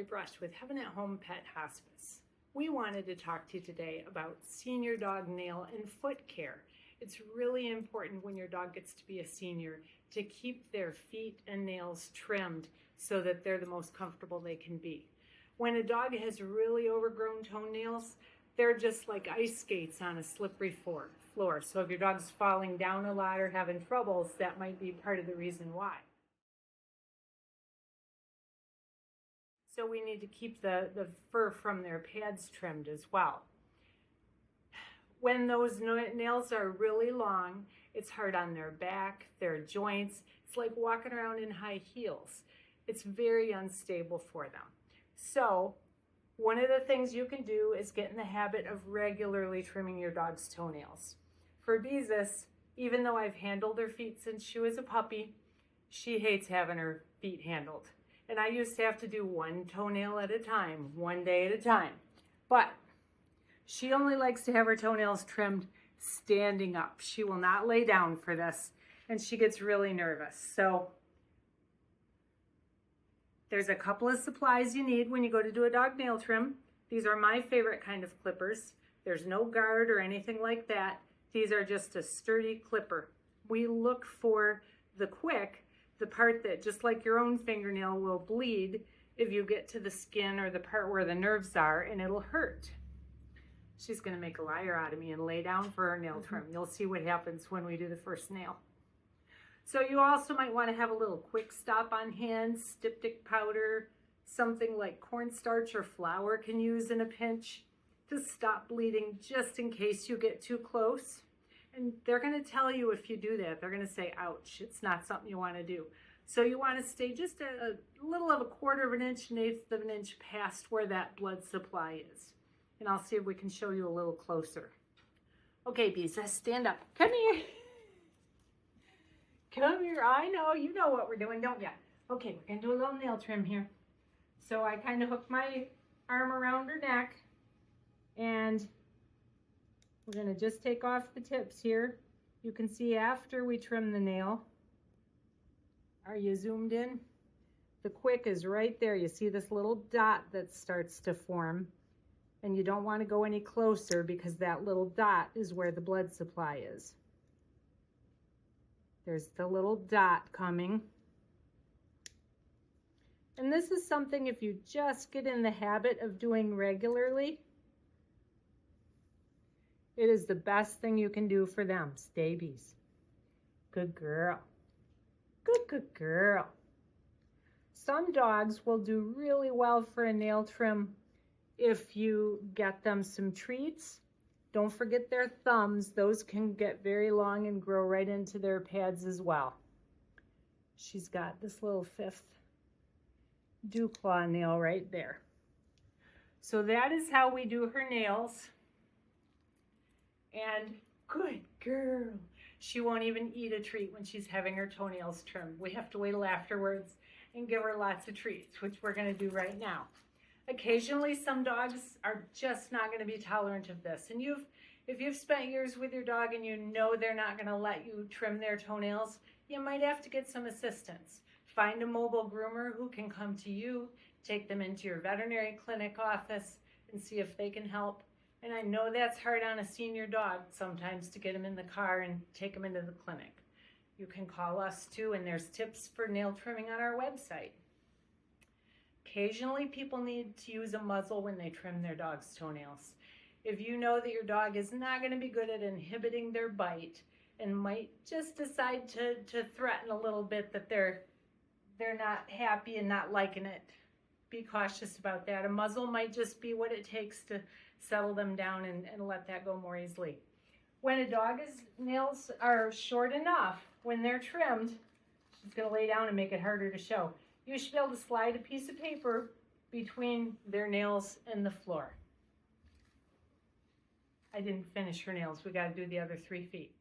Brush with Heaven at Home Pet Hospice. We wanted to talk to you today about senior dog nail and foot care. It's really important when your dog gets to be a senior to keep their feet and nails trimmed so that they're the most comfortable they can be. When a dog has really overgrown toenails, they're just like ice skates on a slippery floor. So if your dog's falling down a lot or having troubles, that might be part of the reason why. So we need to keep the fur from their pads trimmed as well. When those nails are really long, it's hard on their back, their joints. It's like walking around in high heels. It's very unstable for them. So one of the things you can do is get in the habit of regularly trimming your dog's toenails. For Beezus, even though I've handled her feet since she was a puppy, she hates having her feet handled. And I used to have to do one toenail at a time, one day at a time. But she only likes to have her toenails trimmed standing up. She will not lay down for this, and she gets really nervous. So there's a couple of supplies you need when you go to do a dog nail trim. These are my favorite kind of clippers. There's no guard or anything like that. These are just a sturdy clipper. We look for the quick, the part that, just like your own fingernail, will bleed if you get to the skin or the part where the nerves are, and it'll hurt. She's gonna make a liar out of me and lay down for her nail trim. You'll see what happens when we do the first nail. So you also might wanna have a little quick stop on hand, styptic powder, something like cornstarch or flour can use in a pinch to stop bleeding just in case you get too close. And they're gonna tell you if you do that, they're gonna say, ouch, it's not something you wanna do. So you wanna stay just a little of a quarter of an inch, an eighth of an inch past where that blood supply is. And I'll see if we can show you a little closer. Okay, Bees, let's stand up. Come here. Come here, I know, you know what we're doing, don't you? Okay, we're gonna do a little nail trim here. So I kind of hook my arm around her neck, and we're gonna just take off the tips here. You can see after we trim the nail. Are you zoomed in? The quick is right there. You see this little dot that starts to form, and you don't want to go any closer because that little dot is where the blood supply is. There's the little dot coming. And this is something, if you just get in the habit of doing regularly, it is the best thing you can do for them. Stay, Bees. Good girl. Good girl. Some dogs will do really well for a nail trim if you get them some treats. Don't forget their thumbs. Those can get very long and grow right into their pads as well. She's got this little 5th dew claw nail right there. So that is how we do her nails. And good girl. She won't even eat a treat when she's having her toenails trimmed. We have to wait till afterwards and give her lots of treats, which we're gonna do right now. Occasionally, some dogs are just not gonna be tolerant of this. And if you've spent years with your dog and you know they're not gonna let you trim their toenails, you might have to get some assistance. Find a mobile groomer who can come to you, take them into your veterinary clinic office and see if they can help. And I know that's hard on a senior dog sometimes to get them in the car and take them into the clinic. You can call us too, and there's tips for nail trimming on our website. Occasionally, people need to use a muzzle when they trim their dog's toenails. If you know that your dog is not going to be good at inhibiting their bite and might just decide to threaten a little bit that they're not happy and not liking it, be cautious about that. A muzzle might just be what it takes to settle them down and let that go more easily. When a dog's nails are short enough, when they're trimmed, she's going to lay down and make it harder to show. You should be able to slide a piece of paper between their nails and the floor. I didn't finish her nails. We got to do the other 3 feet.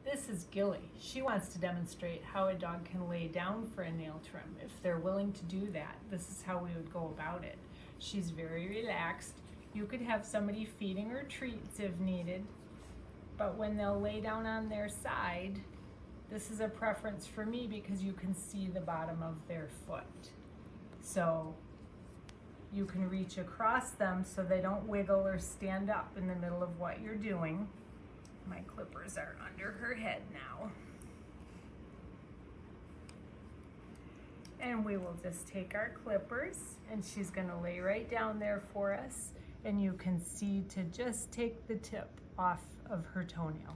This is Gilly. She wants to demonstrate how a dog can lay down for a nail trim. If they're willing to do that, this is how we would go about it. She's very relaxed. You could have somebody feeding her treats if needed, but when they'll lay down on their side, This is a preference for me because you can see the bottom of their foot. So you can reach across them so they don't wiggle or stand up in the middle of what you're doing. My clippers are under her head now. And we will just take our clippers, and she's gonna lay right down there for us, and you can see to just take the tip off of her toenail.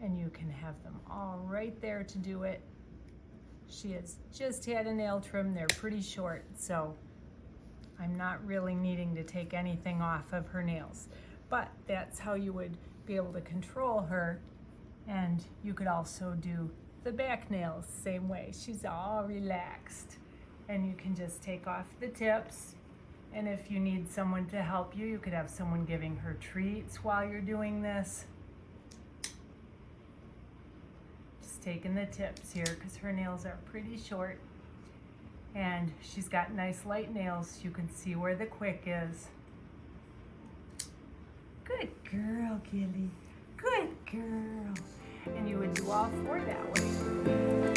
And you can have them all right there to do it. She has just had a nail trim. They're pretty short, so I'm not really needing to take anything off of her nails. But that's how you would be able to control her. And you could also do the back nails same way. She's all relaxed. And you can just take off the tips. And if you need someone to help you, you could have someone giving her treats while you're doing this. Taking the tips here because her nails are pretty short, and she's got nice light nails. You can see where the quick is. Good girl, Gilly. Good girl. And you would do all four that way.